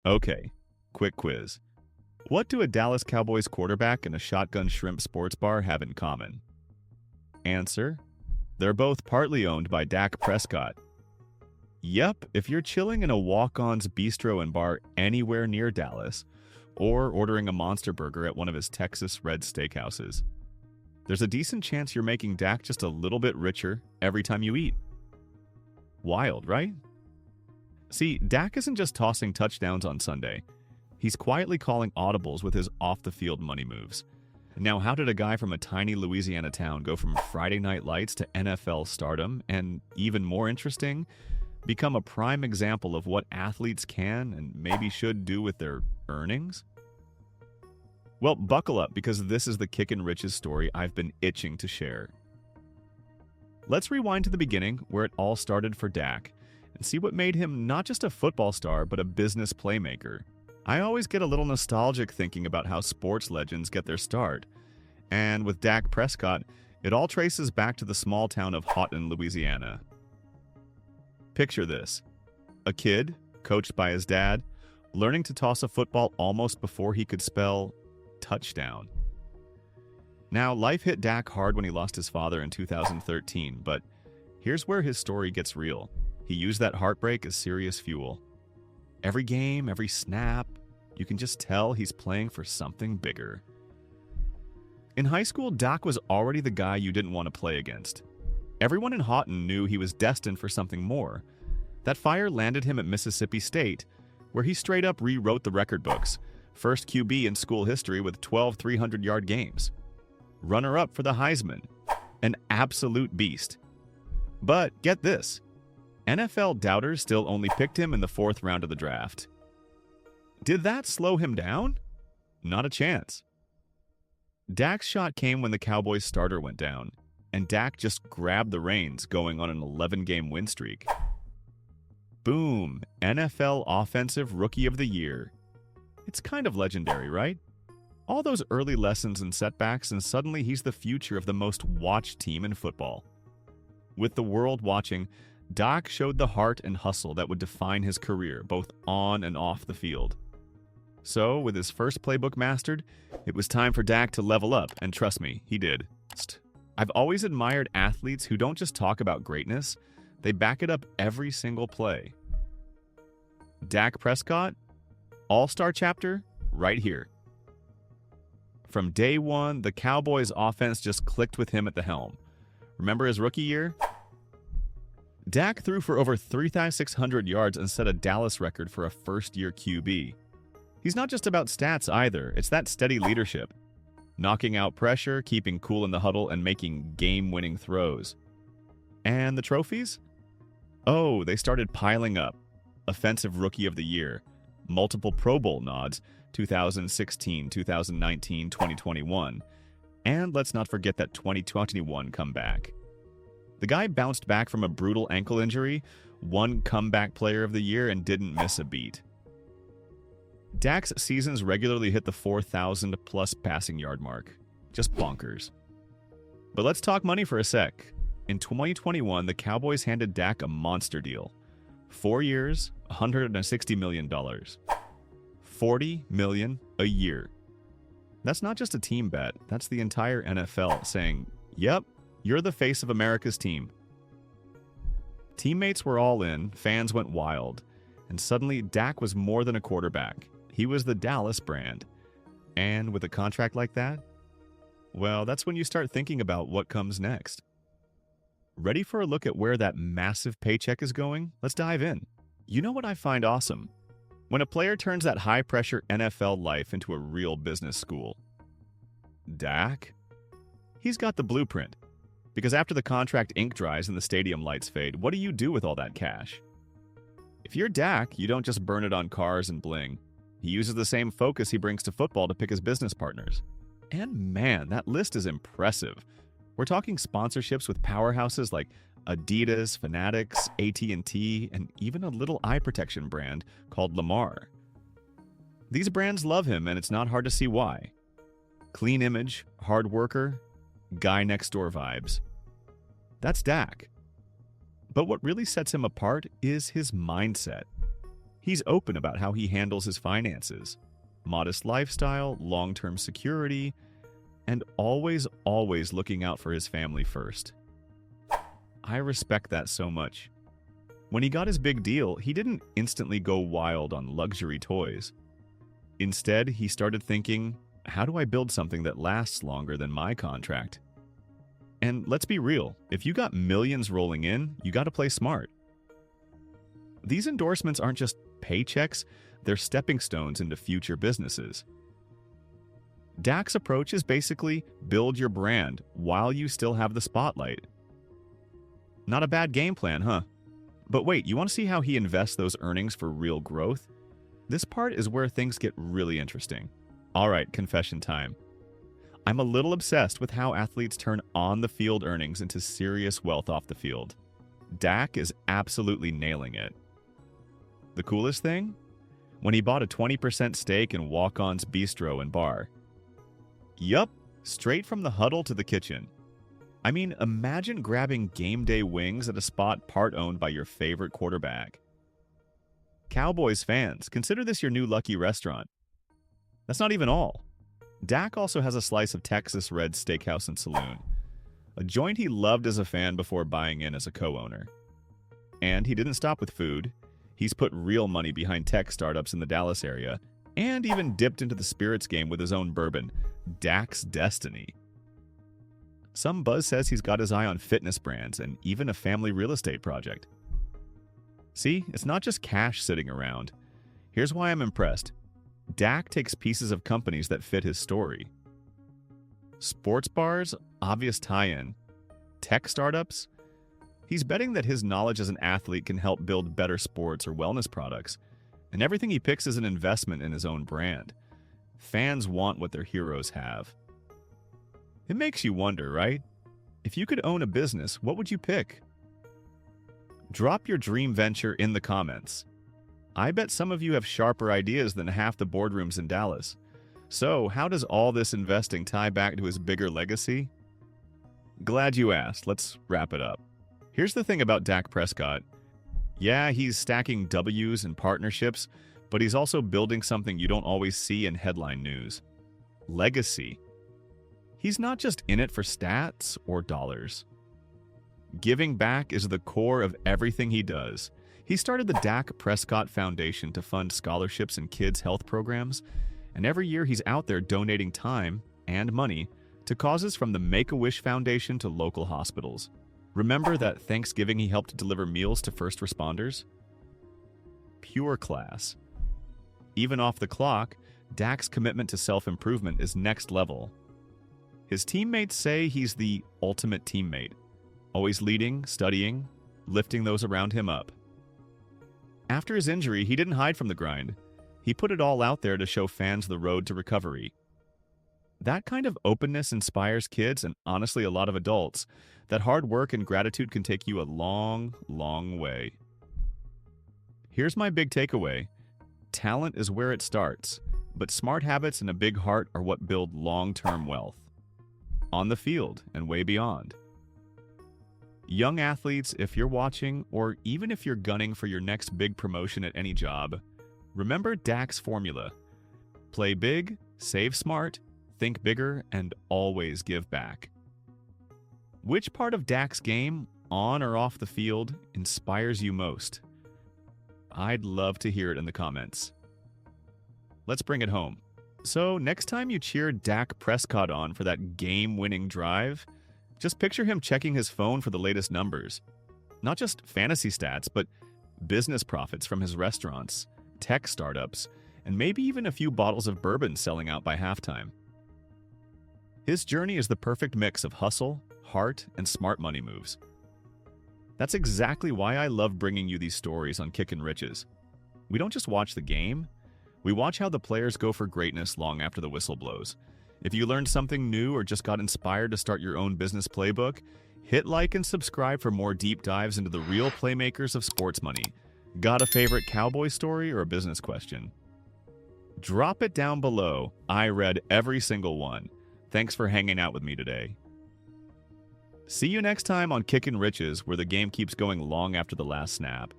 Okay, quick quiz. What do a Dallas Cowboys quarterback and a shotgun shrimp sports bar have in common? Answer: they're both partly owned by Dak Prescott. Yep, if you're chilling in a Walk-Ons bistro and bar anywhere near Dallas, or ordering a monster burger at one of his Texas red steakhouses, there's a decent chance you're making Dak just a little bit richer every time you eat. Wild, right? See, Dak isn't just tossing touchdowns on Sunday. He's quietly calling audibles with his off-the-field money moves. Now, how did a guy from a tiny Louisiana town go from Friday Night Lights to NFL stardom, and even more interesting, become a prime example of what athletes can and maybe should do with their earnings? Well, buckle up, because this is the Kickin Riches story I've been itching to share. Let's rewind to the beginning, where it all started for Dak, and see what made him not just a football star, but a business playmaker. I always get a little nostalgic thinking about how sports legends get their start. And with Dak Prescott, it all traces back to the small town of Houghton, Louisiana. Picture this: a kid, coached by his dad, learning to toss a football almost before he could spell touchdown. Now, life hit Dak hard when he lost his father in 2013, but here's where his story gets real. He used that heartbreak as serious fuel. Every game, every snap, you can just tell he's playing for something bigger. In high school, Dak was already the guy you didn't want to play against. Everyone in Houghton knew he was destined for something more. That fire landed him at Mississippi State, where he straight up rewrote the record books. First QB in school history with 12 300-yard games. Runner-up for the Heisman. An absolute beast. But get this: NFL doubters still only picked him in the 4th round of the draft. Did that slow him down? Not a chance. Dak's shot came when the Cowboys starter went down, and Dak just grabbed the reins, going on an 11-game win streak. Boom! NFL Offensive Rookie of the Year. It's kind of legendary, right? All those early lessons and setbacks, and suddenly he's the future of the most watched team in football. With the world watching, Dak showed the heart and hustle that would define his career, both on and off the field. So, with his first playbook mastered, it was time for Dak to level up, and trust me, he did. I've always admired athletes who don't just talk about greatness, they back it up every single play. Dak Prescott, All-Star chapter, right here. From day one, the Cowboys' offense just clicked with him at the helm. Remember his rookie year? Dak threw for over 3,600 yards and set a Dallas record for a first-year QB. He's not just about stats either, it's that steady leadership. Knocking out pressure, keeping cool in the huddle, and making game-winning throws. And the trophies? Oh, they started piling up. Offensive Rookie of the Year, multiple Pro Bowl nods, 2016, 2019, 2021, and let's not forget that 2021 comeback. The guy bounced back from a brutal ankle injury, won Comeback Player of the Year, and didn't miss a beat. Dak's seasons regularly hit the 4,000-plus passing yard mark. Just bonkers. But let's talk money for a sec. In 2021, the Cowboys handed Dak a monster deal. 4 years, $160 million. $40 million a year. That's not just a team bet, that's the entire NFL saying, yep, you're the face of America's team. Teammates were all in, fans went wild, and suddenly Dak was more than a quarterback. He was the Dallas brand. And with a contract like that, well, that's when you start thinking about what comes next. Ready for a look at where that massive paycheck is going? Let's dive in. You know what I find awesome? When a player turns that high-pressure NFL life into a real business school. Dak? He's got the blueprint. Because after the contract ink dries and the stadium lights fade, what do you do with all that cash? If you're Dak, you don't just burn it on cars and bling. He uses the same focus he brings to football to pick his business partners. And man, that list is impressive. We're talking sponsorships with powerhouses like Adidas, Fanatics, AT&T, and even a little eye protection brand called Lamar. These brands love him, and it's not hard to see why. Clean image, hard worker, guy next door vibes. That's Dak. But what really sets him apart is his mindset. He's open about how he handles his finances, modest lifestyle, long-term security, and always looking out for his family first. I respect that so much. When he got his big deal, he didn't instantly go wild on luxury toys. Instead, he started thinking, how do I build something that lasts longer than my contract? And let's be real, if you got millions rolling in, you got to play smart. These endorsements aren't just paychecks, they're stepping stones into future businesses. Dak's approach is basically build your brand while you still have the spotlight. Not a bad game plan, huh? But wait, you want to see how he invests those earnings for real growth? This part is where things get really interesting. All right, confession time. I'm a little obsessed with how athletes turn on-the-field earnings into serious wealth off the field. Dak is absolutely nailing it. The coolest thing? When he bought a 20% stake in Walk-Ons Bistro and Bar. Yup, straight from the huddle to the kitchen. I mean, imagine grabbing game day wings at a spot part owned by your favorite quarterback. Cowboys fans, consider this your new lucky restaurant. That's not even all. Dak also has a slice of Texas Red Steakhouse and Saloon, a joint he loved as a fan before buying in as a co-owner. And he didn't stop with food. He's put real money behind tech startups in the Dallas area, and even dipped into the spirits game with his own bourbon, Dak's Destiny. Some buzz says he's got his eye on fitness brands and even a family real estate project. See, it's not just cash sitting around. Here's why I'm impressed. Dak takes pieces of companies that fit his story. Sports bars, obvious tie-in. Tech startups? He's betting that his knowledge as an athlete can help build better sports or wellness products, and everything he picks is an investment in his own brand. Fans want what their heroes have. It makes you wonder, right? If you could own a business, what would you pick? Drop your dream venture in the comments. I bet some of you have sharper ideas than half the boardrooms in Dallas. So, how does all this investing tie back to his bigger legacy? Glad you asked. Let's wrap it up. Here's the thing about Dak Prescott. Yeah, he's stacking W's and partnerships, but he's also building something you don't always see in headline news. Legacy. He's not just in it for stats or dollars. Giving back is the core of everything he does. He started the Dak Prescott Foundation to fund scholarships and kids' health programs, and every year he's out there donating time and money to causes from the Make-A-Wish Foundation to local hospitals. Remember that Thanksgiving he helped deliver meals to first responders? Pure class. Even off the clock, Dak's commitment to self-improvement is next level. His teammates say he's the ultimate teammate, always leading, studying, lifting those around him up. After his injury, he didn't hide from the grind. He put it all out there to show fans the road to recovery. That kind of openness inspires kids and honestly a lot of adults that hard work and gratitude can take you a long, long way. Here's my big takeaway. Talent is where it starts, but smart habits and a big heart are what build long-term wealth. On the field and way beyond. Young athletes, if you're watching, or even if you're gunning for your next big promotion at any job, remember Dak's formula. Play big, save smart, think bigger, and always give back. Which part of Dak's game, on or off the field, inspires you most? I'd love to hear it in the comments. Let's bring it home. So, next time you cheer Dak Prescott on for that game-winning drive, just picture him checking his phone for the latest numbers. Not just fantasy stats, but business profits from his restaurants, tech startups, and maybe even a few bottles of bourbon selling out by halftime. His journey is the perfect mix of hustle, heart, and smart money moves. That's exactly why I love bringing you these stories on Kickin Riches. We don't just watch the game, we watch how the players go for greatness long after the whistle blows. If you learned something new or just got inspired to start your own business playbook, hit like and subscribe for more deep dives into the real playmakers of sports money. Got a favorite Cowboy story or a business question? Drop it down below. I read every single one. Thanks for hanging out with me today. See you next time on Kickin Riches, where the game keeps going long after the last snap.